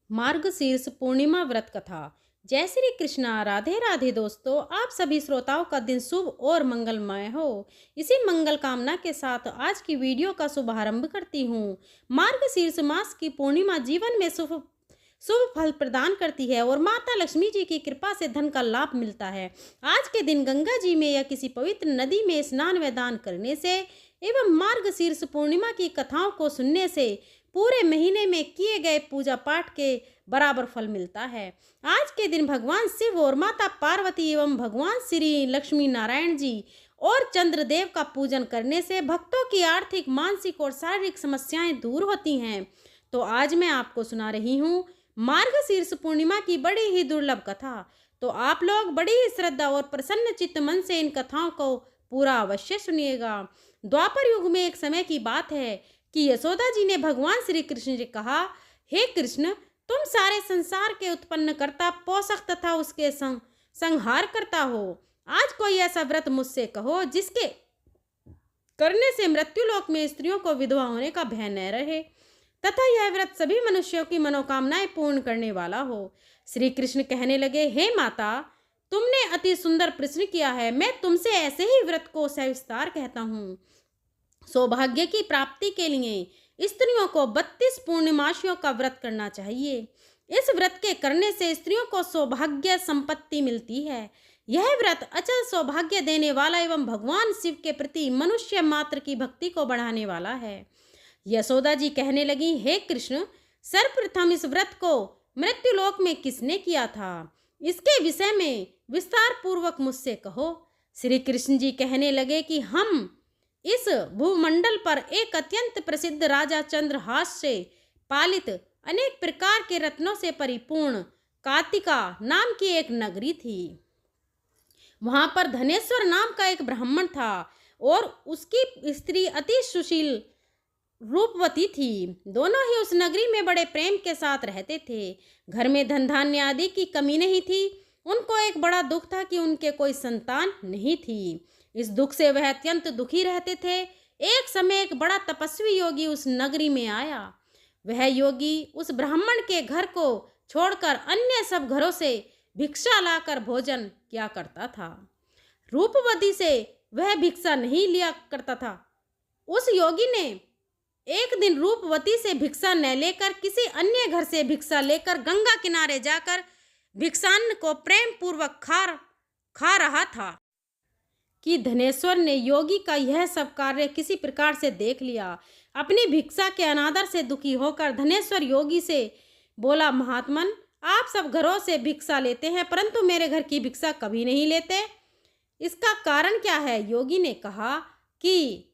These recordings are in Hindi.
मार्गशीर्ष पूर्णिमा व्रत कथा। जय श्री कृष्णा। राधे राधे दोस्तों, आप सभी श्रोताओं का दिन शुभ और मंगलमय हो। इसी मंगल कामना के साथ आज की वीडियो का शुभारंभ करती हूँ। मार्गशीर्ष मास की पूर्णिमा जीवन में शुभ शुभ फल प्रदान करती है और माता लक्ष्मी जी की कृपा से धन का लाभ मिलता है। आज के दिन गंगा जी में या किसी पवित्र नदी में स्नान व दान करने से एवं मार्गशीर्ष पूर्णिमा की कथाओं को सुनने से पूरे महीने में किए गए पूजा पाठ के बराबर फल मिलता है। आज के दिन भगवान शिव और माता पार्वती एवं भगवान श्री लक्ष्मी नारायण जी और चंद्रदेव का पूजन करने से भक्तों की आर्थिक, मानसिक और शारीरिक समस्याएं दूर होती हैं। तो आज मैं आपको सुना रही हूँ मार्गशीर्ष पूर्णिमा की बड़ी ही दुर्लभ कथा। तो आप लोग बड़ी ही श्रद्धा और प्रसन्न चित्त मन से इन कथाओं को पूरा अवश्य सुनिएगा। द्वापर युग में एक समय की बात है कि यशोदा जी ने भगवान श्री कृष्ण जी कहा, हे कृष्ण, तुम सारे संसार के उत्पन्न करता, पोषक तथा उसके संहार करता हो। आज कोई ऐसा व्रत मुझसे कहो जिसके करने से मृत्युलोक में स्त्रियों को विधवा होने का भय न रहे तथा यह व्रत सभी मनुष्यों की मनोकामनाएं पूर्ण करने वाला हो। श्री कृष्ण कहने लगे, हे माता, तुमने अति सुंदर प्रश्न किया है। मैं तुमसे ऐसे ही व्रत को सविस्तार कहता हूँ। सौभाग्य की प्राप्ति के लिए स्त्रियों को 32 पूर्णिमासियों का व्रत करना चाहिए। इस व्रत के करने से स्त्रियों को सौभाग्य संपत्ति मिलती है। यह व्रत अचल सौभाग्य देने वाला एवं भगवान शिव के प्रति मनुष्य मात्र की भक्ति को बढ़ाने वाला है। यशोदा जी कहने लगी, हे कृष्ण, सर्वप्रथम इस व्रत को मृत्युलोक में किसने किया था, इसके विषय में विस्तार पूर्वक मुझसे कहो। श्री कृष्ण जी कहने लगे कि हम इस भूमंडल पर एक अत्यंत प्रसिद्ध राजा चंद्रहास से पालित अनेक प्रकार के रत्नों से परिपूर्ण कार्तिका नाम की एक नगरी थी। वहां पर धनेश्वर नाम का एक ब्राह्मण था और उसकी स्त्री अति सुशील रूपवती थी। दोनों ही उस नगरी में बड़े प्रेम के साथ रहते थे। घर में धन धान्य आदि की कमी नहीं थी। उनको एक बड़ा दुख था कि उनके कोई संतान नहीं थी। इस दुख से वह अत्यंत दुखी रहते थे। एक समय एक बड़ा तपस्वी योगी उस नगरी में आया। वह योगी उस ब्राह्मण के घर को छोड़कर अन्य सब घरों से भिक्षा लाकर भोजन किया करता था। रूपवती से वह भिक्षा नहीं लिया करता था। उस योगी ने एक दिन रूपवती से भिक्षा न लेकर किसी अन्य घर से भिक्षा लेकर गंगा किनारे जाकर भिक्षान्न को प्रेम पूर्वक खा रहा था कि धनेश्वर ने योगी का यह सब कार्य किसी प्रकार से देख लिया। अपनी भिक्षा के अनादर से दुखी होकर धनेश्वर योगी से बोला, महात्मन, आप सब घरों से भिक्षा लेते हैं परंतु मेरे घर की भिक्षा कभी नहीं लेते, इसका कारण क्या है? योगी ने कहा कि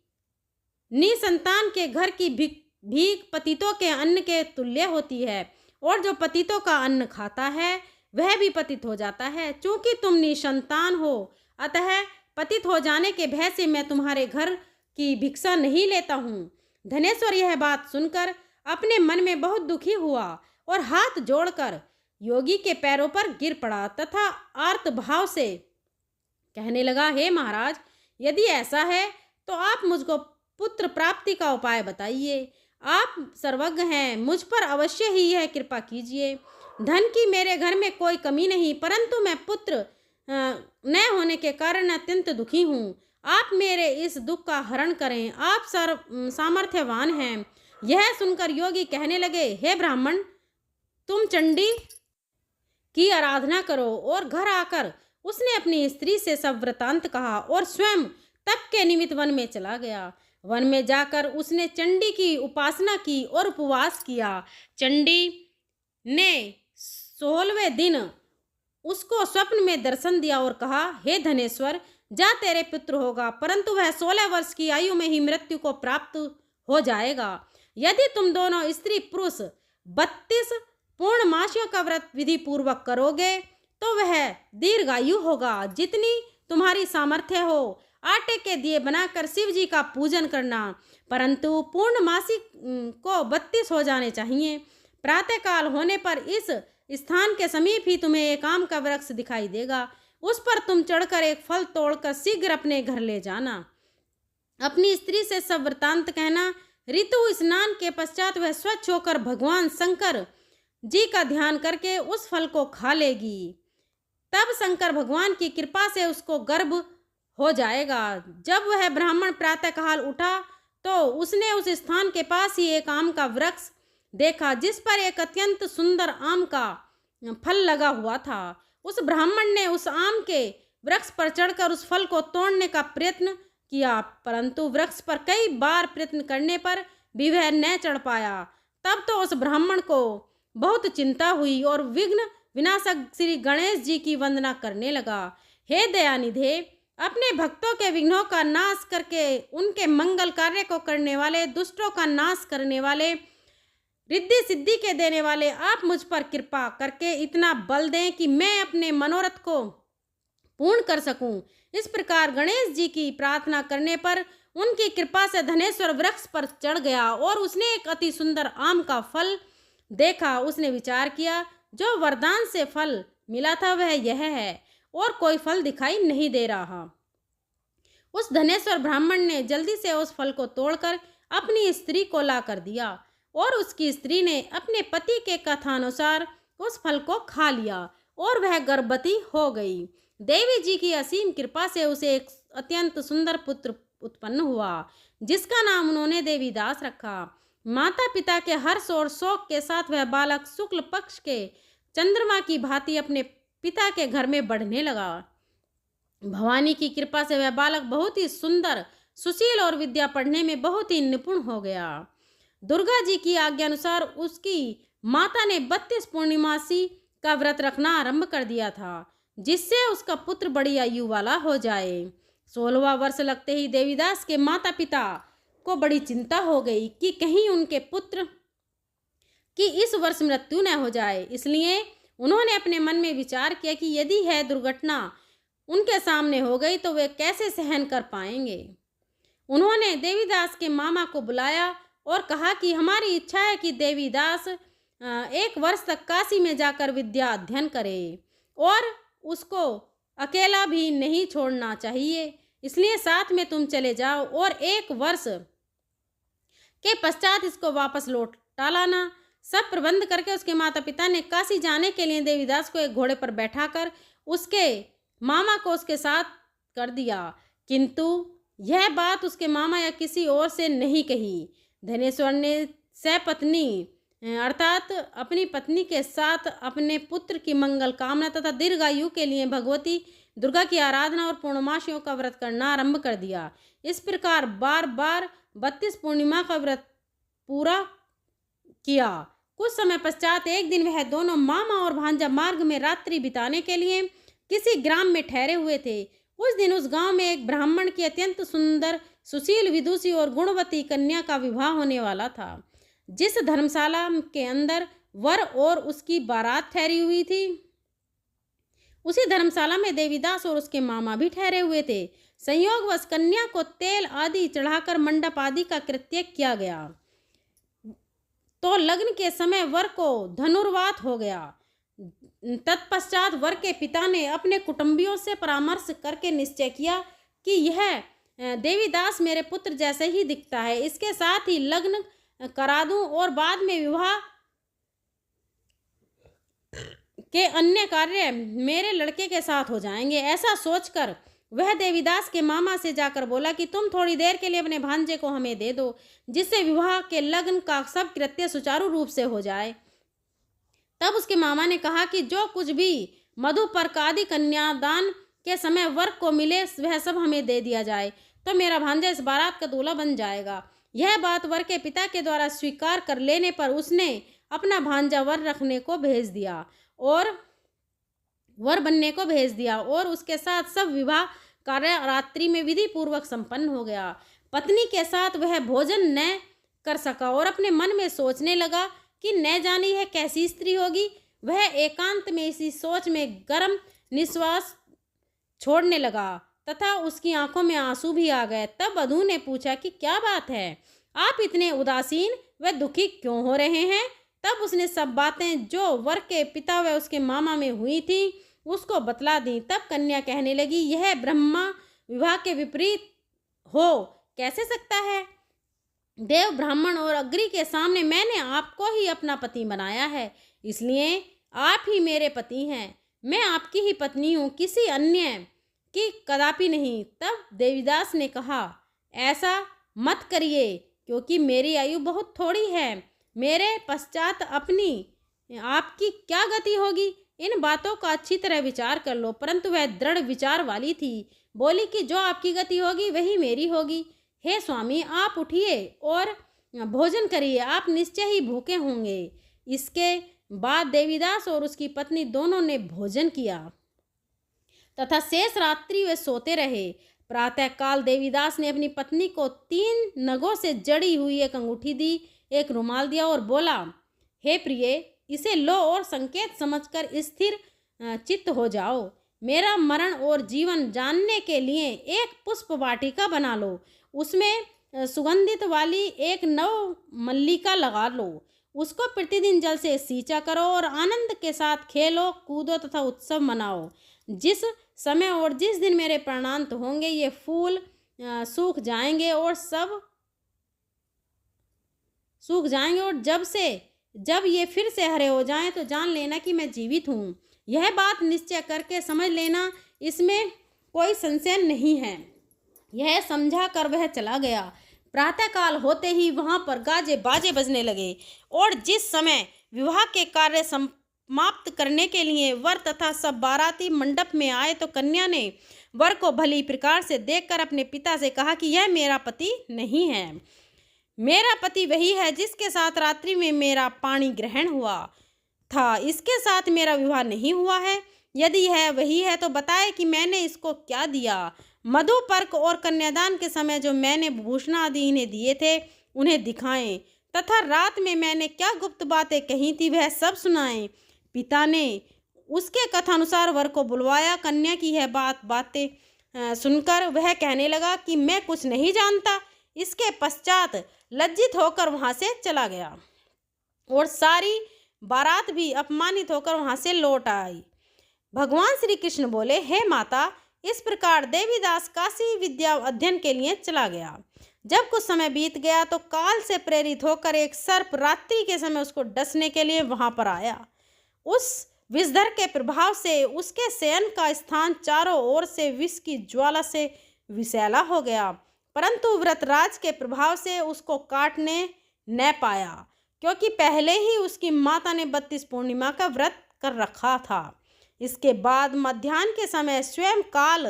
निसंतान के घर की भीख पतितों के अन्न के तुल्य होती है और जो पतितों का अन्न खाता है वह भी पतित हो जाता है। चूंकि तुम निसंतान हो, अतः पतित हो जाने के भय से मैं तुम्हारे घर की भिक्षा नहीं लेता हूँ। धनेश्वर यह बात सुनकर अपने मन में बहुत दुखी हुआ और हाथ जोड़कर योगी के पैरों पर गिर पड़ा तथा आर्त भाव से कहने लगा, हे महाराज, यदि ऐसा है तो आप मुझको पुत्र प्राप्ति का उपाय बताइए। आप सर्वज्ञ हैं, मुझ पर अवश्य ही यह कृपा कीजिए। धन की मेरे घर में कोई कमी नहीं, परंतु मैं पुत्र न होने के कारण अत्यंत दुखी हूँ। आप मेरे इस दुख का हरण करें, आप सामर्थ्यवान हैं। यह सुनकर योगी कहने लगे, हे ब्राह्मण, तुम चंडी की आराधना करो। और घर आकर उसने अपनी स्त्री से सब वृतांत कहा और स्वयं तप के निमित्त वन में चला गया। वन में जाकर उसने चंडी की उपासना की और उपवास किया। चंडी ने 16वें दिन उसको स्वप्न में दर्शन दिया और कहा, हे धनेश्वर, जा, तेरे पुत्र होगा, परंतु वह 16 वर्ष की आयु में ही मृत्यु को प्राप्त हो जाएगा। यदि तुम दोनों स्त्री पुरुष 32 पूर्णमासियों का व्रत विधि पूर्वक करोगे तो वह दीर्घायु होगा। जितनी तुम्हारी सामर्थ्य हो आटे के दिए बनाकर शिव जी का पूजन करना, परंतु पूर्णमासी को 32 हो जाने चाहिए। प्रातःकाल होने पर इस स्थान के समीप ही तुम्हें एक आम का वृक्ष दिखाई देगा। उस पर तुम चढ़कर एक फल तोड़कर शीघ्र अपने घर ले जाना। अपनी स्त्री से सब वृतांत कहना। ऋतु स्नान के पश्चात वह स्वच्छ होकर भगवान शंकर जी का ध्यान करके उस फल को खा लेगी, तब शंकर भगवान की कृपा से उसको गर्भ हो जाएगा। जब वह ब्राह्मण प्रातःकाल उठा तो उसने उस स्थान के पास ही एक आम का वृक्ष देखा, जिस पर एक अत्यंत सुंदर आम का फल लगा हुआ था। उस ब्राह्मण ने उस आम के वृक्ष पर चढ़कर उस फल को तोड़ने का प्रयत्न किया, परंतु वृक्ष पर कई बार प्रयत्न करने पर भी वह न चढ़ पाया। तब तो उस ब्राह्मण को बहुत चिंता हुई और विघ्न विनाशक श्री गणेश जी की वंदना करने लगा। हे दयानिधे, अपने भक्तों के विघ्नों का नाश करके उनके मंगल कार्य को करने वाले, दुष्टों का नाश करने वाले, रिद्धि सिद्धि के देने वाले, आप मुझ पर कृपा करके इतना बल दें कि मैं अपने मनोरथ को पूर्ण कर सकूं। इस प्रकार गणेश जी की प्रार्थना करने पर उनकी कृपा से धनेश्वर वृक्ष पर चढ़ गया और उसने एक अति सुंदर आम का फल देखा। उसने विचार किया, जो वरदान से फल मिला था वह यह है और कोई फल दिखाई नहीं दे रहा। उस धनेश्वर ब्राह्मण ने जल्दी से उस फल को तोड़कर अपनी स्त्री को ला कर दिया और उसकी स्त्री ने अपने पति के कथानुसार उस फल को खा लिया और वह गर्भवती हो गई। देवी जी की असीम कृपा से उसे एक अत्यंत सुंदर पुत्र उत्पन्न हुआ, जिसका नाम उन्होंने देवीदास रखा। माता पिता के हर्ष और शोक के साथ वह बालक शुक्ल पक्ष के चंद्रमा की भांति अपने पिता के घर में बढ़ने लगा। भवानी की कृपा से वह बालक बहुत ही सुंदर, सुशील और विद्या पढ़ने में बहुत ही निपुण हो गया। दुर्गा जी की आज्ञा अनुसार उसकी माता ने 32 पूर्णिमासी का व्रत रखना आरंभ कर दिया था, जिससे उसका पुत्र बड़ी आयु वाला हो जाए। 16वां वर्ष लगते ही देवीदास के माता पिता को बड़ी चिंता हो गई कि कहीं उनके पुत्र की इस वर्ष मृत्यु न हो जाए। इसलिए उन्होंने अपने मन में विचार किया कि यदि यह दुर्घटना उनके सामने हो गई तो वे कैसे सहन कर पाएंगे। उन्होंने देवीदास के मामा को बुलाया और कहा कि हमारी इच्छा है कि देवीदास 1 वर्ष तक काशी में जाकर विद्या अध्ययन करे और उसको अकेला भी नहीं छोड़ना चाहिए, इसलिए साथ में तुम चले जाओ और 1 वर्ष के पश्चात इसको वापस लौटा लाना। सब प्रबंध करके उसके माता पिता ने काशी जाने के लिए देवीदास को एक घोड़े पर बैठाकर उसके मामा को उसके साथ कर दिया, किंतु यह बात उसके मामा या किसी और से नहीं कही। धनेश्वर ने सपत्नी अर्थात अपनी पत्नी के साथ अपने पुत्र की मंगल कामना तथा दीर्घायु के लिए भगवती दुर्गा की आराधना और पूर्णमासियों का व्रत करना आरंभ कर दिया। इस प्रकार बार बार 32 पूर्णिमा का व्रत पूरा किया। कुछ समय पश्चात एक दिन वह दोनों मामा और भांजा मार्ग में रात्रि बिताने के लिए किसी ग्राम में ठहरे हुए थे। उस दिन उस गांव में एक ब्राह्मण की अत्यंत सुंदर, सुशील, विदुषी और गुणवती कन्या का विवाह होने वाला था। जिस धर्मशाला के अंदर वर और उसकी बारात ठहरी हुई थी, उसी धर्मशाला में देवीदास और उसके मामा भी ठहरे हुए थे। संयोगवश कन्या को तेल आदि चढ़ाकर मंडप आदि का कृत्य किया गया तो लग्न के समय वर को धनुर्वात हो गया। तत्पश्चात वर के पिता ने अपने कुटुंबियों से परामर्श करके निश्चय किया कि यह देवीदास मेरे पुत्र जैसे ही दिखता है, इसके साथ ही लग्न करा दूं और बाद में विवाह के अन्य कार्य मेरे लड़के के साथ हो जाएंगे। ऐसा सोचकर वह देवीदास के मामा से जाकर बोला कि तुम थोड़ी देर के लिए अपने भांजे को हमें दे दो, जिससे विवाह के लग्न का सब कृत्य सुचारू रूप से हो जाए। तब उसके मामा ने कहा कि जो कुछ भी मधुपर्क आदि कन्यादान के समय वर को मिले वह सब हमें दे दिया जाए, तो मेरा भांजा इस बारात का दूल्हा बन जाएगा। यह बात वर के पिता के द्वारा स्वीकार कर लेने पर उसने अपना भांजा वर रखने को भेज दिया और वर बनने को भेज दिया और उसके साथ सब विवाह कार्य रात्रि में विधि पूर्वक संपन्न हो गया। पत्नी के साथ वह भोजन न कर सका और अपने मन में सोचने लगा कि न जाने यह कैसी स्त्री होगी। वह एकांत में इसी सोच में गर्म निश्वास छोड़ने लगा तथा उसकी आंखों में आंसू भी आ गए। तब वधू ने पूछा कि क्या बात है, आप इतने उदासीन व दुखी क्यों हो रहे हैं। तब उसने सब बातें जो वर के पिता व उसके मामा में हुई थी उसको बतला दी। तब कन्या कहने लगी, यह ब्रह्मा विवाह के विपरीत हो कैसे सकता है। देव, ब्राह्मण और अग्नि के सामने मैंने आपको ही अपना पति बनाया है, इसलिए आप ही मेरे पति हैं। मैं आपकी ही पत्नी हूँ, किसी अन्य की कदापि नहीं। तब देवीदास ने कहा, ऐसा मत करिए, क्योंकि मेरी आयु बहुत थोड़ी है। मेरे पश्चात अपनी आपकी क्या गति होगी? इन बातों का अच्छी तरह विचार कर लो। परंतु वह दृढ़ विचार वाली थी, बोली कि जो आपकी गति होगी वही मेरी होगी। हे स्वामी, आप उठिए और भोजन करिए, आप निश्चय ही भूखे होंगे। इसके बाद देवीदास और उसकी पत्नी दोनों ने भोजन किया तथा शेष रात्रि वे सोते रहे। प्रातःकाल देवीदास ने अपनी पत्नी को 3 नगों से जड़ी हुई एक अंगूठी दी, एक रुमाल दिया और बोला, हे प्रिय, इसे लो और संकेत समझकर स्थिर चित्त हो जाओ। मेरा मरण और जीवन जानने के लिए एक पुष्प वाटिका बना लो, उसमें सुगंधित वाली एक नव मल्लिका लगा लो, उसको प्रतिदिन जल से सींचा करो और आनंद के साथ खेलो, कूदो तथा उत्सव मनाओ। जिस समय और जिस दिन मेरे प्राणांत होंगे, ये फूल सूख जाएंगे और जब ये फिर से हरे हो जाएं तो जान लेना कि मैं जीवित हूँ। यह बात निश्चय करके समझ लेना, इसमें कोई संशय नहीं है। यह समझा कर वह चला गया। प्रातःकाल होते ही वहां पर गाजे बाजे बजने लगे और जिस समय विवाह के कार्य समाप्त करने के लिए वर तथा सब बाराती मंडप में आए तो कन्या ने वर को भली प्रकार से देखकर अपने पिता से कहा कि यह मेरा पति नहीं है। मेरा पति वही है जिसके साथ रात्रि में मेरा पाणी ग्रहण हुआ था, इसके साथ मेरा विवाह नहीं हुआ है। यदि यह वही है तो बताए कि मैंने इसको क्या दिया। मधुपर्क और कन्यादान के समय जो मैंने भूषण आदि इन्हें दिए थे उन्हें दिखाएं, तथा रात में मैंने क्या गुप्त बातें कही थी वह सब सुनाएं। पिता ने उसके कथानुसार वर को बुलवाया। कन्या की यह बातें सुनकर वह कहने लगा कि मैं कुछ नहीं जानता। इसके पश्चात लज्जित होकर वहां से चला गया और सारी बारात भी अपमानित होकर वहां से लौट आई। भगवान श्री कृष्ण बोले, हे माता, इस प्रकार देवीदास काशी विद्या अध्ययन के लिए चला गया। जब कुछ समय बीत गया तो काल से प्रेरित होकर एक सर्प रात्रि के समय उसको डसने के लिए वहां पर आया। उस विषधर के प्रभाव से उसके शयन का स्थान चारों ओर से विष की ज्वाला से विषैला हो गया, परंतु व्रतराज के प्रभाव से उसको काटने न पाया, क्योंकि पहले ही उसकी माता ने 32 पूर्णिमा का व्रत कर रखा था। इसके बाद मध्याह्न के समय स्वयं काल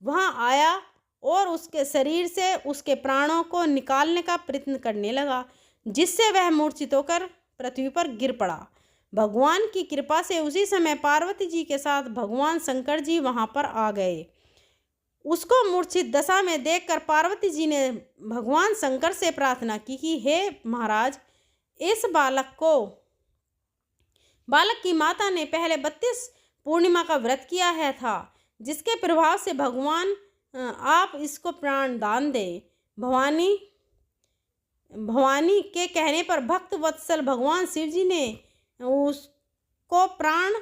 वहां आया और उसके शरीर से उसके प्राणों को निकालने का प्रयत्न करने लगा, जिससे वह मूर्छित होकर पृथ्वी पर गिर पड़ा। भगवान की कृपा से उसी समय पार्वती जी के साथ भगवान शंकर जी वहां पर आ गए। उसको मूर्छित दशा में देखकर पार्वती जी ने भगवान शंकर से प्रार्थना की कि हे महाराज, इस बालक की माता ने पहले 32 पूर्णिमा का व्रत किया है था, जिसके प्रभाव से भगवान आप इसको प्राण दान दें। भवानी के कहने पर भक्त वत्सल भगवान शिव जी ने उसको प्राण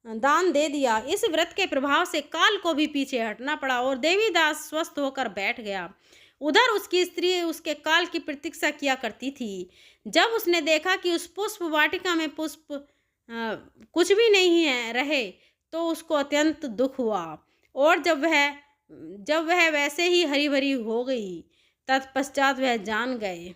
दान दे दिया। इस व्रत के प्रभाव से काल को भी पीछे हटना पड़ा और देवीदास स्वस्थ होकर बैठ गया। उधर उसकी स्त्री उसके काल की प्रतीक्षा किया करती थी। जब उसने देखा कि उस पुष्प वाटिका में पुष्प कुछ भी नहीं है रहे तो उसको अत्यंत दुख हुआ और जब वह वैसे ही हरी भरी हो गई, तत्पश्चात वह जान गए।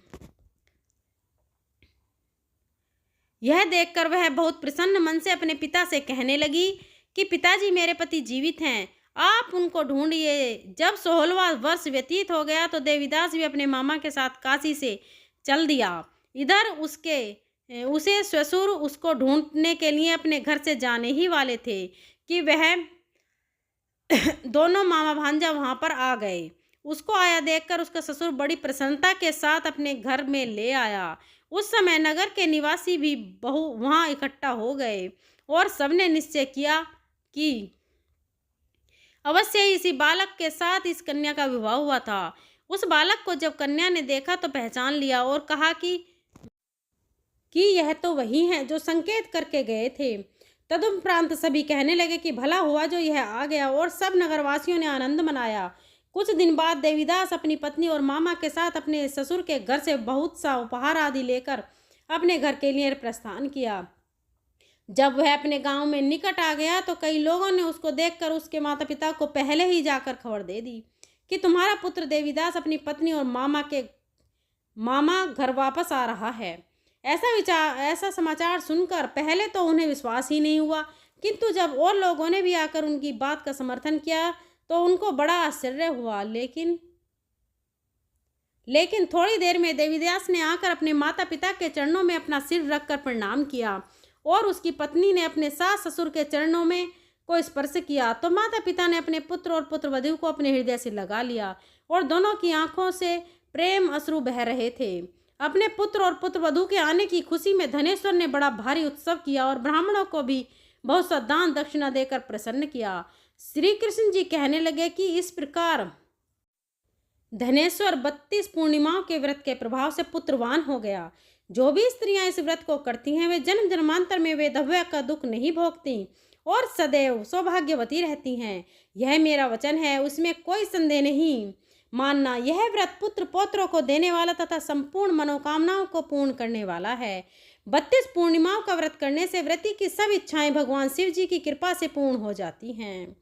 यह देखकर वह बहुत प्रसन्न मन से अपने पिता से कहने लगी कि पिताजी, मेरे पति जीवित हैं, आप उनको ढूंढिए। जब 16वां वर्ष व्यतीत हो गया तो देवीदास भी अपने मामा के साथ काशी से चल दिया। इधर उसे ससुर उसको ढूंढने के लिए अपने घर से जाने ही वाले थे कि वह दोनों मामा भांजा वहां पर आ गए। उसको आया देखकर उसका ससुर बड़ी प्रसन्नता के साथ अपने घर में ले आया। उस समय नगर के निवासी भी वहां इकट्ठा हो गए और सबने निश्चय किया कि अवश्य ही इसी बालक के साथ इस कन्या का विवाह हुआ था। उस बालक को जब कन्या ने देखा तो पहचान लिया और कहा कि यह तो वही है जो संकेत करके गए थे। तदुपरांत सभी कहने लगे कि भला हुआ जो यह आ गया और सब नगरवासियों ने आनंद मनाया। कुछ दिन बाद देवीदास अपनी पत्नी और मामा के साथ अपने ससुर के घर से बहुत सा उपहार आदि लेकर अपने घर के लिए प्रस्थान किया। जब वह अपने गांव में निकट आ गया तो कई लोगों ने उसको देखकर उसके माता पिता को पहले ही जाकर खबर दे दी कि तुम्हारा पुत्र देवीदास अपनी पत्नी और मामा घर वापस आ रहा है। ऐसा समाचार सुनकर पहले तो उन्हें विश्वास ही नहीं हुआ, किंतु जब और लोगों ने भी आकर उनकी बात का समर्थन किया तो उनको बड़ा आश्चर्य हुआ। लेकिन थोड़ी देर में देवीदास ने आकर अपने माता पिता के चरणों में अपना सिर रखकर प्रणाम किया और उसकी पत्नी ने अपने सास ससुर के चरणों में को स्पर्श किया तो माता पिता ने अपने पुत्र और पुत्रवधू को अपने हृदय से लगा लिया और दोनों की आंखों से प्रेम अश्रु बह रहे थे। अपने पुत्र और पुत्रवधू के आने की खुशी में धनेश्वर ने बड़ा भारी उत्सव किया और ब्राह्मणों को भी बहुत सा दान दक्षिणा देकर प्रसन्न किया। श्री कृष्ण जी कहने लगे कि इस प्रकार धनेश्वर 32 पूर्णिमाओं के व्रत के प्रभाव से पुत्रवान हो गया। जो भी स्त्रियां इस व्रत को करती हैं वे जन्म जन्मांतर में वेधव्य का दुख नहीं भोगती और सदैव सौभाग्यवती रहती हैं। यह मेरा वचन है, उसमें कोई संदेह नहीं। मानना यह व्रत पुत्र पौत्रों को देने वाला तथा संपूर्ण मनोकामनाओं को पूर्ण करने वाला है। 32 पूर्णिमाओं का व्रत करने से व्रती की सब इच्छाएं भगवान शिव जी की कृपा से पूर्ण हो जाती हैं।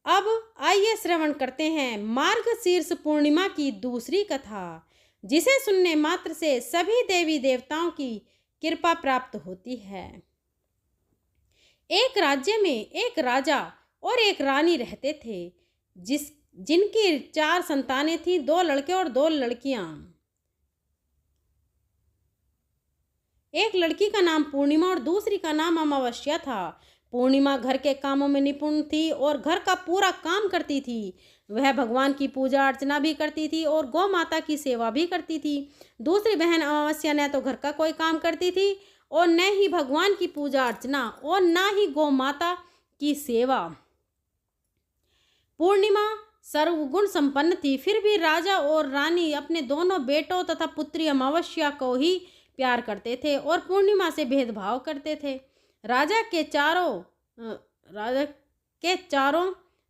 अब आइए श्रवण करते हैं मार्गशीर्ष पूर्णिमा की दूसरी कथा, जिसे सुनने मात्र से सभी देवी देवताओं की कृपा प्राप्त होती है। एक राज्य में एक राजा और एक रानी रहते थे, जिनकी 4 संतानें थीं, 2 लड़के और 2 लड़कियां। एक लड़की का नाम पूर्णिमा और दूसरी का नाम अमावस्या था। पूर्णिमा घर के कामों में निपुण थी और घर का पूरा काम करती थी। वह भगवान की पूजा अर्चना भी करती थी और गौ माता की सेवा भी करती थी। दूसरी बहन अमावस्या न तो घर का कोई काम करती थी और न ही भगवान की पूजा अर्चना और न ही गौ माता की सेवा। पूर्णिमा सर्वगुण संपन्न थी, फिर भी राजा और रानी अपने दोनों बेटों तथा पुत्री अमावस्या को ही प्यार करते थे और पूर्णिमा से भेदभाव करते थे। राजा के चारों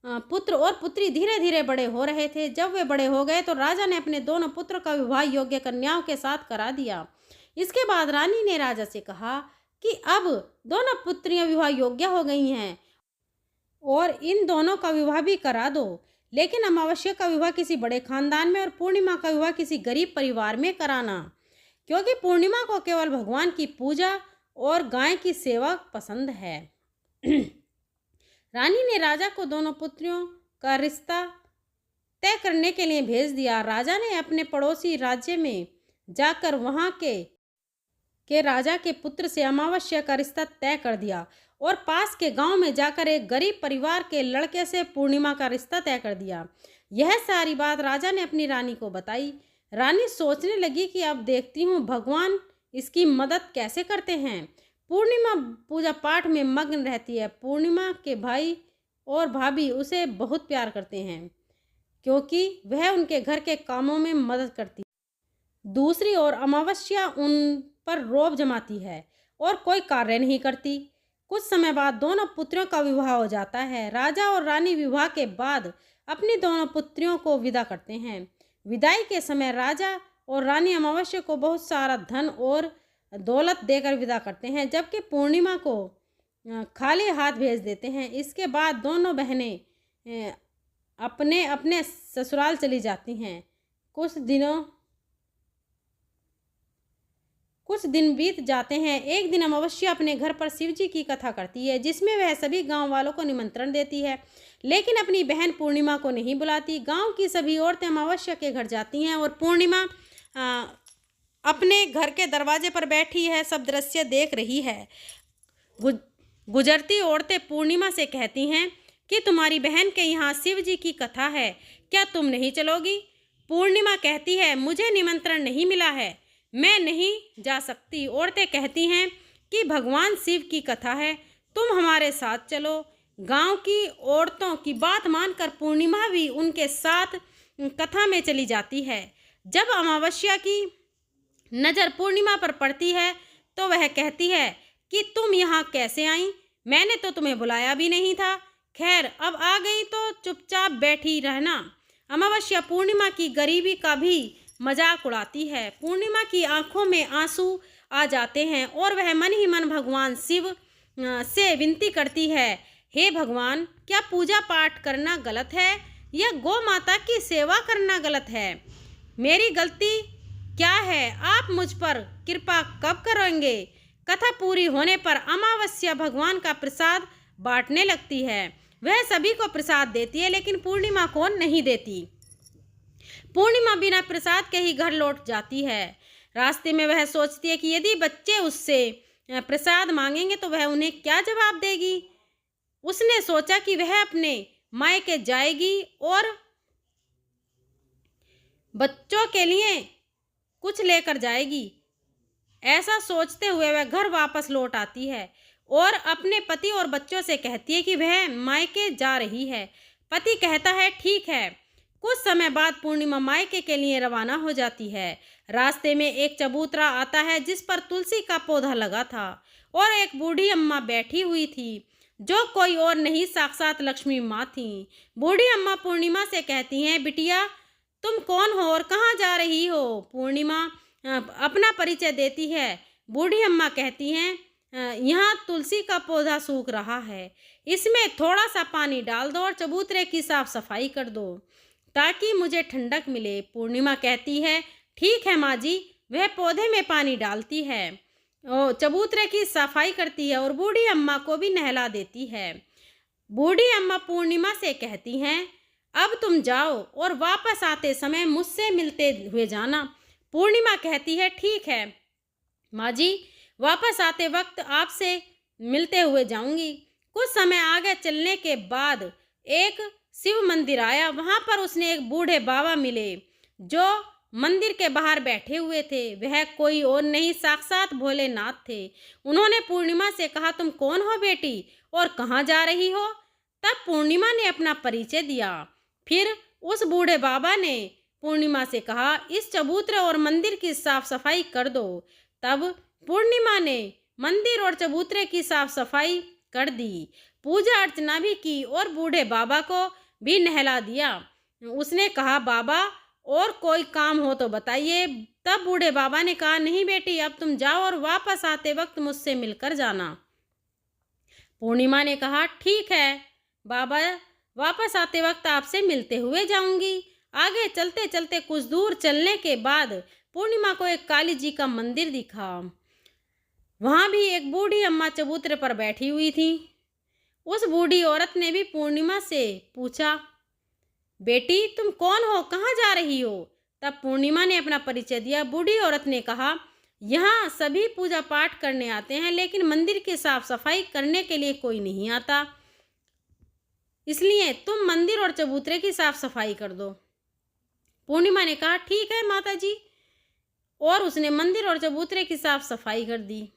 पुत्र और पुत्री धीरे धीरे बड़े हो रहे थे। जब वे बड़े हो गए तो राजा ने अपने दोनों पुत्र का विवाह योग्य कन्याओं के साथ करा दिया। इसके बाद रानी ने राजा से कहा कि अब दोनों पुत्रियां विवाह योग्य हो गई हैं और इन दोनों का विवाह भी करा दो, लेकिन अमावस्या का विवाह किसी बड़े खानदान में और पूर्णिमा का विवाह किसी गरीब परिवार में कराना, क्योंकि पूर्णिमा को केवल भगवान की पूजा और गाय की सेवा पसंद है। रानी ने राजा को दोनों पुत्रियों का रिश्ता तय करने के लिए भेज दिया। राजा ने अपने पड़ोसी राज्य में जाकर वहां के राजा के पुत्र से अमावस्या का रिश्ता तय कर दिया और पास के गांव में जाकर एक गरीब परिवार के लड़के से पूर्णिमा का रिश्ता तय कर दिया। यह सारी बात राजा ने अपनी रानी को बताई। रानी सोचने लगी कि अब देखती हूँ भगवान इसकी मदद कैसे करते हैं। पूर्णिमा पूजा पाठ में मग्न रहती है। पूर्णिमा के भाई और भाभी उसे बहुत प्यार करते हैं क्योंकि वह उनके घर के कामों में मदद करती है। दूसरी ओर अमावस्या उन पर रौब जमाती है और कोई कार्य नहीं करती। कुछ समय बाद दोनों पुत्रियों का विवाह हो जाता है। राजा और रानी विवाह के बाद अपनी दोनों पुत्रियों को विदा करते हैं। विदाई के समय राजा और रानी अमावस्या को बहुत सारा धन और दौलत देकर विदा करते हैं, जबकि पूर्णिमा को खाली हाथ भेज देते हैं। इसके बाद दोनों बहनें अपने अपने ससुराल चली जाती हैं। कुछ दिन बीत जाते हैं। एक दिन अमावस्या अपने घर पर शिव जी की कथा करती है, जिसमें वह सभी गांव वालों को निमंत्रण देती है, लेकिन अपनी बहन पूर्णिमा को नहीं बुलाती। गांव की सभी औरतें अमावस्या के घर जाती हैं और पूर्णिमा अपने घर के दरवाजे पर बैठी है, सब दृश्य देख रही है। गुजरती औरतें पूर्णिमा से कहती हैं कि तुम्हारी बहन के यहाँ शिव जी की कथा है, क्या तुम नहीं चलोगी? पूर्णिमा कहती है मुझे निमंत्रण नहीं मिला है, मैं नहीं जा सकती। औरतें कहती हैं कि भगवान शिव की कथा है, तुम हमारे साथ चलो। गांव की औरतों की बात मानकर पूर्णिमा भी उनके साथ कथा में चली जाती है। जब अमावस्या की नज़र पूर्णिमा पर पड़ती है तो वह कहती है कि तुम यहाँ कैसे आई? मैंने तो तुम्हें बुलाया भी नहीं था। खैर अब आ गई तो चुपचाप बैठी रहना। अमावस्या पूर्णिमा की गरीबी का भी मजाक उड़ाती है। पूर्णिमा की आंखों में आंसू आ जाते हैं और वह मन ही मन भगवान शिव से विनती करती है, हे भगवान, क्या पूजा पाठ करना गलत है या गौ माता की सेवा करना गलत है? मेरी गलती क्या है? आप मुझ पर कृपा कब करेंगे? कथा पूरी होने पर अमावस्या भगवान का प्रसाद बांटने लगती है। वह सभी को प्रसाद देती है, लेकिन पूर्णिमा को नहीं देती। पूर्णिमा बिना प्रसाद के ही घर लौट जाती है। रास्ते में वह सोचती है कि यदि बच्चे उससे प्रसाद मांगेंगे तो वह उन्हें क्या जवाब देगी। उसने सोचा कि वह अपने मायके जाएगी और बच्चों के लिए कुछ लेकर जाएगी। ऐसा सोचते हुए वह घर वापस लौट आती है और अपने पति और बच्चों से कहती है कि वह मायके जा रही है। पति कहता है, ठीक है। कुछ समय बाद पूर्णिमा मायके के लिए रवाना हो जाती है। रास्ते में एक चबूतरा आता है जिस पर तुलसी का पौधा लगा था और एक बूढ़ी अम्मा बैठी हुई थी, जो कोई और नहीं, साक्षात लक्ष्मी माँ थी। बूढ़ी अम्मा पूर्णिमा से कहती हैं, बिटिया, तुम कौन हो और कहाँ जा रही हो? पूर्णिमा अपना परिचय देती है। बूढ़ी अम्मा कहती हैं, यहाँ तुलसी का पौधा सूख रहा है, इसमें थोड़ा सा पानी डाल दो और चबूतरे की साफ सफाई कर दो ताकि मुझे ठंडक मिले। पूर्णिमा कहती है, ठीक है माँ जी। वह पौधे में पानी डालती है और चबूतरे की सफाई करती है और बूढ़ी अम्मा को भी नहला देती है। बूढ़ी अम्मा पूर्णिमा से कहती हैं, अब तुम जाओ और वापस आते समय मुझसे मिलते हुए जाना। पूर्णिमा कहती है, ठीक है माँ जी, वापस आते वक्त आपसे मिलते हुए जाऊंगी। कुछ समय आगे चलने के बाद एक शिव मंदिर आया। वहां पर उसने एक बूढ़े बाबा मिले जो मंदिर के बाहर बैठे हुए थे। वह कोई और नहीं, साक्षात भोलेनाथ थे। उन्होंने पूर्णिमा से कहा, तुम कौन हो बेटी और कहाँ जा रही हो? तब पूर्णिमा ने अपना परिचय दिया। फिर उस बूढ़े बाबा ने पूर्णिमा से कहा, इस चबूतरे और मंदिर की साफ सफाई कर दो। तब पूर्णिमा ने मंदिर और चबूतरे की साफ सफाई कर दी, पूजा अर्चना भी की और बूढ़े बाबा को भी नहला दिया। उसने कहा, बाबा, और कोई काम हो तो बताइए। तब बूढ़े बाबा ने कहा, नहीं बेटी, अब तुम जाओ और वापस आते वक्त मुझसे मिलकर जाना। पूर्णिमा ने कहा, ठीक है बाबा, वापस आते वक्त आपसे मिलते हुए जाऊंगी। आगे चलते चलते कुछ दूर चलने के बाद पूर्णिमा को एक काली जी का मंदिर दिखा। वहां भी एक बूढ़ी अम्मा चबूतरे पर बैठी हुई थी। उस बूढ़ी औरत ने भी पूर्णिमा से पूछा, बेटी, तुम कौन हो, कहाँ जा रही हो? तब पूर्णिमा ने अपना परिचय दिया। बूढ़ी औरत ने कहा, यहाँ सभी पूजा पाठ करने आते हैं, लेकिन मंदिर की साफ सफाई करने के लिए कोई नहीं आता, इसलिए तुम मंदिर और चबूतरे की साफ सफाई कर दो। पूर्णिमा ने कहा, ठीक है माता जी, और उसने मंदिर और चबूतरे की साफ सफाई कर दी,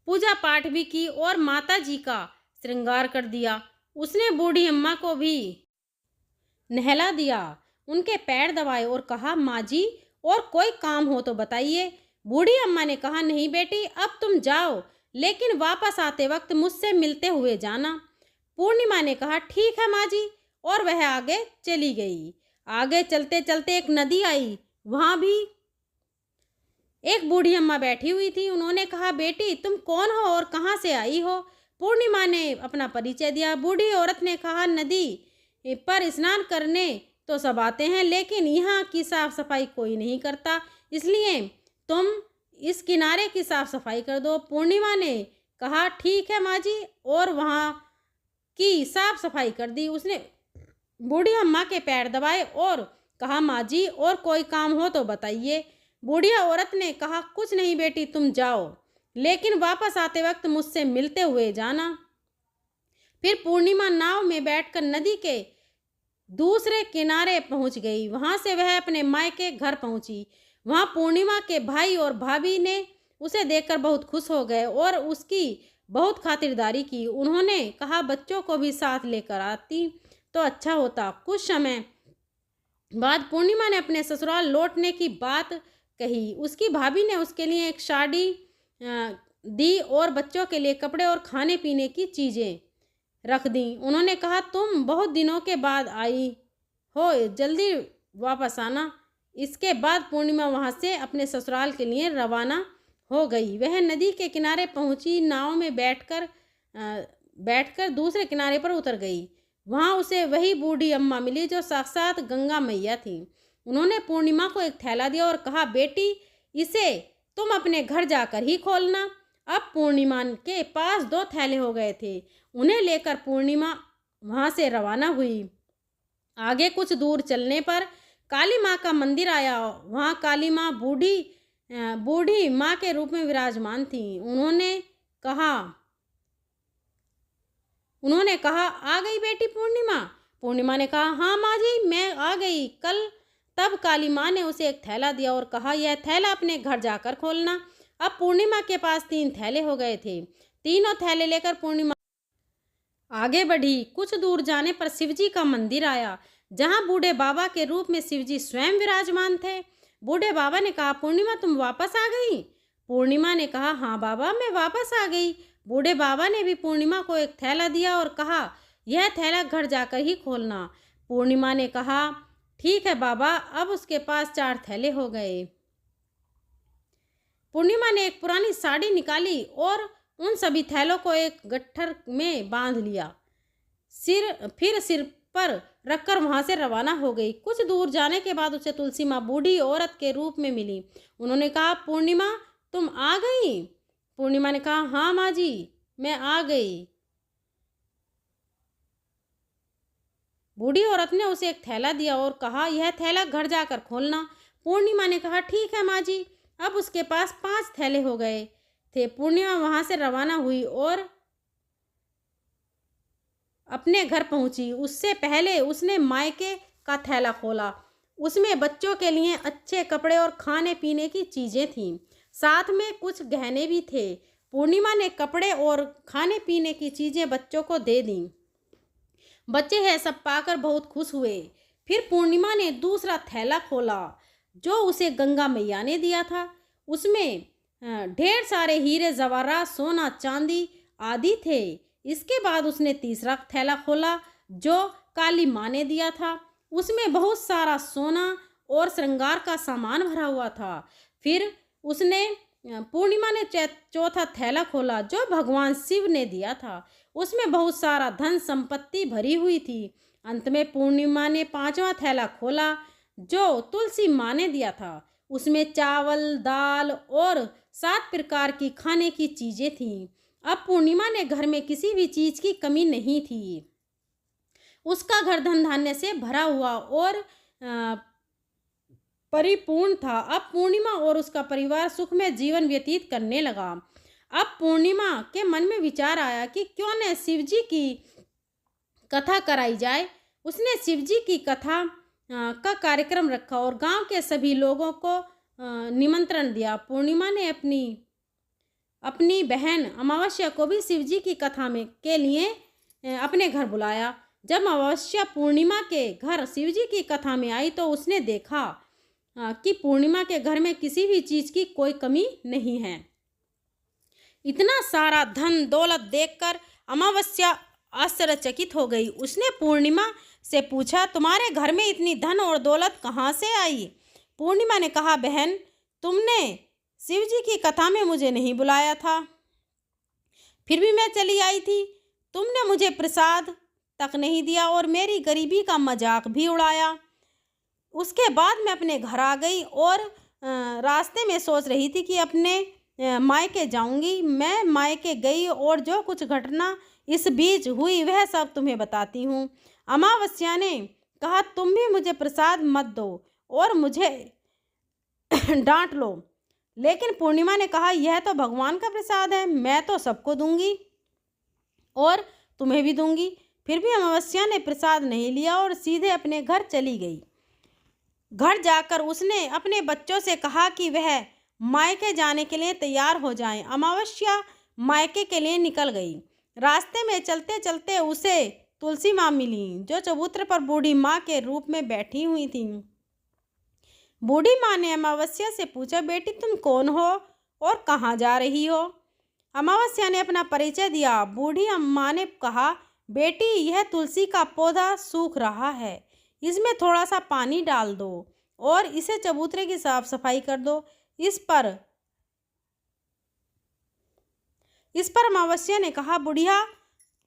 पूजा पाठ भी की और माता जी का श्रृंगार कर दिया। उसने बूढ़ी अम्मा को भी नहला दिया, उनके पैर दबाए और कहा, माँ जी, और कोई काम हो तो बताइए। बूढ़ी अम्मा ने कहा, नहीं बेटी, अब तुम जाओ, लेकिन वापस आते वक्त मुझसे मिलते हुए जाना। पूर्णिमा ने कहा, ठीक है माँ जी, और वह आगे चली गई। आगे चलते चलते एक नदी आई। वहां भी एक बूढ़ी अम्मा बैठी हुई थी। उन्होंने कहा, बेटी, तुम कौन हो और कहाँ से आई हो? पूर्णिमा ने अपना परिचय दिया। बूढ़ी औरत ने कहा, नदी पर स्नान करने तो सब आते हैं, लेकिन यहाँ की साफ सफाई कोई नहीं करता, इसलिए तुम इस किनारे की साफ सफाई कर दो। पूर्णिमा ने कहा, ठीक है माँ जी, और वहाँ की साफ सफाई कर दी। उसने बूढ़ी अम्मा के पैर दबाए और कहा, माँ जी, और कोई काम हो तो बताइए। बूढ़ी औरत ने कहा, कुछ नहीं बेटी, तुम जाओ, लेकिन वापस आते वक्त मुझसे मिलते हुए जाना। फिर पूर्णिमा नाव में बैठकर नदी के दूसरे किनारे पहुंच गई। वहां से वह अपने मायके घर पहुंची। वहां पूर्णिमा के भाई और भाभी ने उसे देखकर बहुत खुश हो गए और उसकी बहुत खातिरदारी की। उन्होंने कहा, बच्चों को भी साथ लेकर आती तो अच्छा होता। कुछ समय बाद पूर्णिमा ने अपने ससुराल लौटने की बात कही। उसकी भाभी ने उसके लिए एक साड़ी दी और बच्चों के लिए कपड़े और खाने पीने की चीज़ें रख दी। उन्होंने कहा, तुम बहुत दिनों के बाद आई हो, जल्दी वापस आना। इसके बाद पूर्णिमा वहाँ से अपने ससुराल के लिए रवाना हो गई। वह नदी के किनारे पहुँची, नाव में बैठकर दूसरे किनारे पर उतर गई। वहाँ उसे वही बूढ़ी अम्मा मिली जो साक्षात गंगा मैया थी। उन्होंने पूर्णिमा को एक थैला दिया और कहा, बेटी, इसे तुम अपने घर जाकर ही खोलना। अब पूर्णिमा के पास 2 थैले हो गए थे। उन्हें लेकर पूर्णिमा वहाँ से रवाना हुई। आगे कुछ दूर चलने पर काली माँ का मंदिर आया। वहाँ काली माँ बूढ़ी माँ के रूप में विराजमान थी। उन्होंने कहा, आ गई बेटी पूर्णिमा? पूर्णिमा ने कहा, हाँ माँ जी, मैं आ गई कल। तब काली माँ ने उसे एक थैला दिया और कहा, यह थैला अपने घर जाकर खोलना। अब पूर्णिमा के पास 3 थैले हो गए थे। तीनों थैले लेकर पूर्णिमा आगे बढ़ी। कुछ दूर जाने पर शिवजी का मंदिर आया, जहाँ बूढ़े बाबा के रूप में शिवजी स्वयं विराजमान थे। बूढ़े बाबा ने कहा, पूर्णिमा तुम वापस आ गई? पूर्णिमा ने कहा, हाँ बाबा, मैं वापस आ गई। बूढ़े बाबा ने भी पूर्णिमा को एक थैला दिया और कहा, यह थैला घर जाकर ही खोलना। पूर्णिमा ने कहा, ठीक है बाबा। अब उसके पास 4 थैले हो गए। पूर्णिमा ने एक पुरानी साड़ी निकाली और उन सभी थैलों को एक गट्ठर में बांध लिया। फिर सिर पर रखकर वहां से रवाना हो गई। कुछ दूर जाने के बाद उसे तुलसी माँ बूढ़ी औरत के रूप में मिली। उन्होंने कहा, पूर्णिमा तुम आ गई? पूर्णिमा ने कहा, हाँ माँ जी, मैं आ गई। बूढ़ी औरत ने उसे एक थैला दिया और कहा, यह थैला घर जाकर खोलना। पूर्णिमा ने कहा, ठीक है माँ जी। अब उसके पास 5 थैले हो गए थे। पूर्णिमा वहां से रवाना हुई और अपने घर पहुंची। उससे पहले उसने मायके का थैला खोला। उसमें बच्चों के लिए अच्छे कपड़े और खाने पीने की चीज़ें थीं। साथ में कुछ गहने भी थे। पूर्णिमा ने कपड़े और खाने पीने की चीज़ें बच्चों को दे दी। बच्चे यह सब पाकर बहुत खुश हुए। फिर पूर्णिमा ने दूसरा थैला खोला जो उसे गंगा मैया ने दिया था। उसमें ढेर सारे हीरे जवाहरात, सोना, चांदी आदि थे। इसके बाद उसने तीसरा थैला खोला जो काली माँ ने दिया था। उसमें बहुत सारा सोना और श्रृंगार का सामान भरा हुआ था। फिर पूर्णिमा ने चौथा थैला खोला जो भगवान शिव ने दिया था। उसमें बहुत सारा धन संपत्ति भरी हुई थी। अंत में पूर्णिमा ने 5वां थैला खोला जो तुलसी माँ ने दिया था। उसमें चावल, दाल और 7 प्रकार की खाने की चीज़ें थीं। अब पूर्णिमा ने घर में किसी भी चीज़ की कमी नहीं थी। उसका घर धन धान्य से भरा हुआ और परिपूर्ण था। अब पूर्णिमा और उसका परिवार सुख में जीवन व्यतीत करने लगा। अब पूर्णिमा के मन में विचार आया कि क्यों न शिवजी की कथा कराई जाए। उसने शिवजी की कथा का कार्यक्रम रखा और गांव के सभी लोगों को निमंत्रण दिया। पूर्णिमा ने अपनी बहन अमावस्या को भी शिवजी की कथा के लिए अपने घर बुलाया। जब अमावस्या पूर्णिमा के घर शिवजी की कथा में आई तो उसने देखा कि पूर्णिमा के घर में किसी भी चीज़ की कोई कमी नहीं है। इतना सारा धन दौलत देखकर अमावस्या आश्चर्यचकित हो गई। उसने पूर्णिमा से पूछा, तुम्हारे घर में इतनी धन और दौलत कहाँ से आई? पूर्णिमा ने कहा, बहन, तुमने शिवजी की कथा में मुझे नहीं बुलाया था, फिर भी मैं चली आई थी। तुमने मुझे प्रसाद तक नहीं दिया और मेरी गरीबी का मजाक भी उड़ाया। उसके बाद मैं अपने घर आ गई और रास्ते में सोच रही थी कि अपने मायके जाऊंगी। मैं मायके गई और जो कुछ घटना इस बीच हुई वह सब तुम्हें बताती हूँ। अमावस्या ने कहा, तुम भी मुझे प्रसाद मत दो और मुझे डांट लो। लेकिन पूर्णिमा ने कहा, यह तो भगवान का प्रसाद है, मैं तो सबको दूंगी और तुम्हें भी दूंगी। फिर भी अमावस्या ने प्रसाद नहीं लिया और सीधे अपने घर चली गई। घर जाकर उसने अपने बच्चों से कहा कि वह मायके जाने के लिए तैयार हो जाएं। अमावस्या मायके के लिए निकल गई। रास्ते में चलते चलते उसे तुलसी माँ मिली जो चबूतरे पर बूढ़ी माँ के रूप में बैठी हुई थी। बूढ़ी माँ ने अमावस्या से पूछा, बेटी तुम कौन हो और कहाँ जा रही हो? अमावस्या ने अपना परिचय दिया। बूढ़ी माँ ने कहा, बेटी, यह तुलसी का पौधा सूख रहा है, इसमें थोड़ा सा पानी डाल दो और इसे चबूतरे की साफ सफाई कर दो। इस पर अमावस्या ने कहा, बुढ़िया,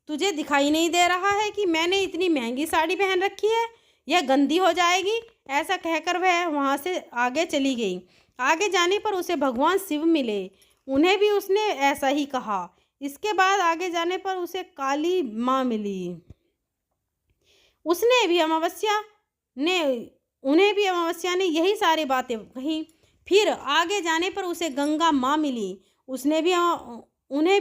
तुझे दिखाई नहीं दे रहा है कि मैंने इतनी महंगी साड़ी पहन रखी है, यह गंदी हो जाएगी। ऐसा कहकर वह वहाँ से आगे चली गई। आगे जाने पर उसे भगवान शिव मिले, उन्हें भी उसने ऐसा ही कहा। इसके बाद आगे जाने पर उसे काली माँ मिली, उन्हें भी अमावस्या ने यही सारी बातें कही। फिर आगे जाने पर उसे गंगा माँ मिली, उन्हें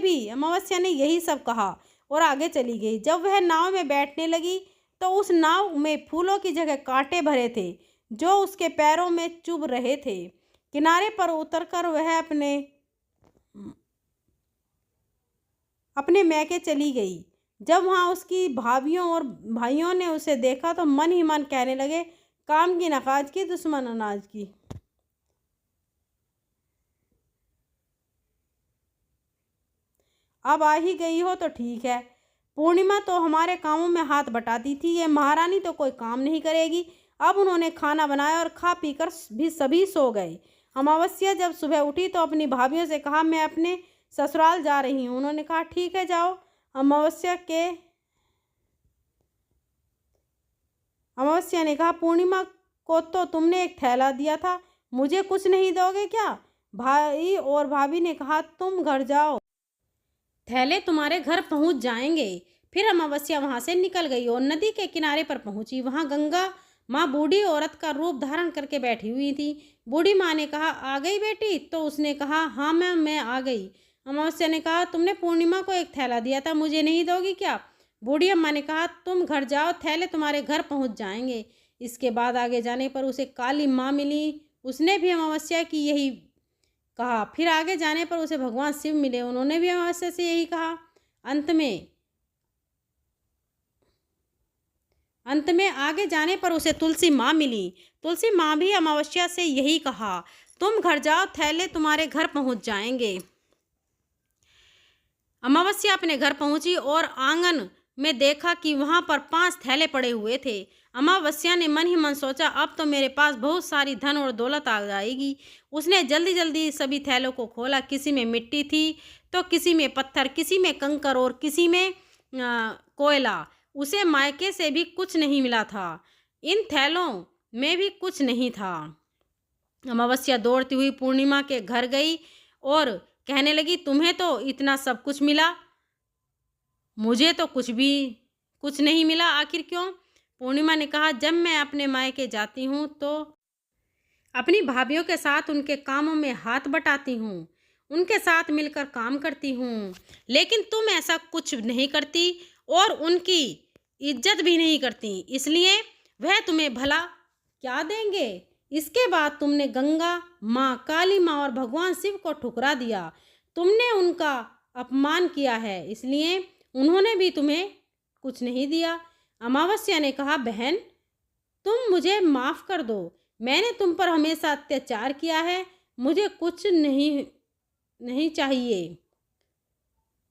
भी अमावस्या ने यही सब कहा और आगे चली गई। जब वह नाव में बैठने लगी तो उस नाव में फूलों की जगह कांटे भरे थे जो उसके पैरों में चुभ रहे थे। किनारे पर उतरकर वह अपने मैके चली गई। जब वहाँ उसकी भाभियों और भाइयों ने उसे देखा तो मन ही मन कहने लगे, काम की नकाज की, दुश्मन अनाज की। अब आ ही गई हो तो ठीक है। पूर्णिमा तो हमारे कामों में हाथ बटाती थी, ये महारानी तो कोई काम नहीं करेगी। अब उन्होंने खाना बनाया और खा पीकर भी सभी सो गए। अमावस्या जब सुबह उठी तो अपनी भाभियों से कहा, मैं अपने ससुराल जा रही हूँ। उन्होंने कहा, ठीक है, जाओ। अमावस्या ने कहा, पूर्णिमा को तो तुमने एक थैला दिया था, मुझे कुछ नहीं दोगे क्या? भाई और भाभी ने कहा, तुम घर जाओ, थैले तुम्हारे घर पहुंच जाएंगे। फिर अमावस्या वहां से निकल गई और नदी के किनारे पर पहुंची। वहां गंगा माँ बूढ़ी औरत का रूप धारण करके बैठी हुई थी। बूढ़ी माँ ने कहा, आ गई बेटी? तो उसने कहा, हाँ मैं आ गई। अमावस्या ने कहा, तुमने पूर्णिमा को एक थैला दिया था, मुझे नहीं दोगी क्या? बूढ़ी अम्मा ने कहा, तुम घर जाओ, थैले तुम्हारे घर पहुंच जाएंगे। इसके बाद आगे जाने पर उसे काली माँ मिली, उसने भी अमावस्या की यही कहा। फिर आगे जाने पर उसे भगवान शिव मिले, उन्होंने भी अमावस्या से यही कहा। अंत में आगे जाने पर उसे तुलसी माँ मिली, तुलसी माँ भी अमावस्या से यही कहा, तुम घर जाओ, थैले तुम्हारे घर पहुंच जाएंगे। अमावस्या अपने घर पहुंची और आंगन में देखा कि वहां पर 5 थैले पड़े हुए थे। अमावस्या ने मन ही मन सोचा, अब तो मेरे पास बहुत सारी धन और दौलत आ जाएगी। उसने जल्दी जल्दी सभी थैलों को खोला। किसी में मिट्टी थी तो किसी में पत्थर, किसी में कंकर और किसी में कोयला। उसे मायके से भी कुछ नहीं मिला था, इन थैलों में भी कुछ नहीं था। अमावस्या दौड़ती हुई पूर्णिमा के घर गई और कहने लगी, तुम्हें तो इतना सब कुछ मिला, मुझे तो कुछ नहीं मिला, आखिर क्यों? पूर्णिमा ने कहा, जब मैं अपने मायके जाती हूँ तो अपनी भाभियों के साथ उनके कामों में हाथ बटाती हूँ, उनके साथ मिलकर काम करती हूँ, लेकिन तुम ऐसा कुछ नहीं करती और उनकी इज्जत भी नहीं करती, इसलिए वह तुम्हें भला क्या देंगे? इसके बाद तुमने गंगा माँ, काली माँ और भगवान शिव को ठुकरा दिया, तुमने उनका अपमान किया है, इसलिए उन्होंने भी तुम्हें कुछ नहीं दिया। अमावस्या ने कहा, बहन, तुम मुझे माफ़ कर दो, मैंने तुम पर हमेशा अत्याचार किया है, मुझे कुछ नहीं चाहिए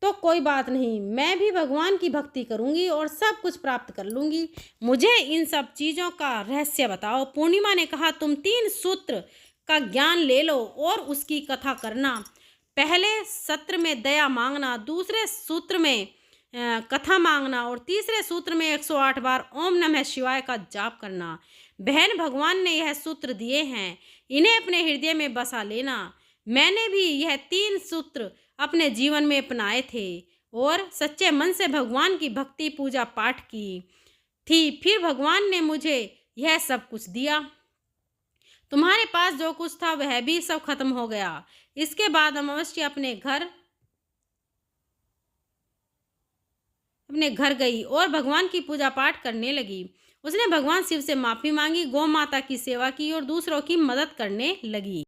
तो कोई बात नहीं, मैं भी भगवान की भक्ति करूंगी और सब कुछ प्राप्त कर लूंगी, मुझे इन सब चीज़ों का रहस्य बताओ। पूर्णिमा ने कहा, तुम 3 सूत्र का ज्ञान ले लो और उसकी कथा करना। पहले सत्र में दया मांगना, दूसरे सूत्र में कथा मांगना और तीसरे सूत्र में 108 बार ओम नमः शिवाय का जाप करना। बहन, भगवान ने यह सूत्र दिए हैं, इन्हें अपने हृदय में बसा लेना। मैंने भी यह 3 सूत्र अपने जीवन में अपनाए थे और सच्चे मन से भगवान की भक्ति पूजा पाठ की थी, फिर भगवान ने मुझे यह सब कुछ दिया। तुम्हारे पास जो कुछ था वह भी सब खत्म हो गया। इसके बाद अमावस्या अपने घर गई और भगवान की पूजा पाठ करने लगी। उसने भगवान शिव से माफ़ी मांगी, गौ माता की सेवा की और दूसरों की मदद करने लगी।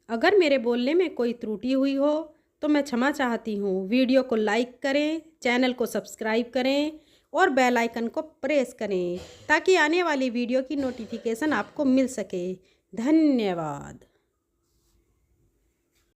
अगर मेरे बोलने में कोई त्रुटि हुई हो तो मैं क्षमा चाहती हूँ। वीडियो को लाइक करें, चैनल को सब्सक्राइब करें और बेल आइकन को प्रेस करें ताकि आने वाली वीडियो की नोटिफिकेशन आपको मिल सके। धन्यवाद।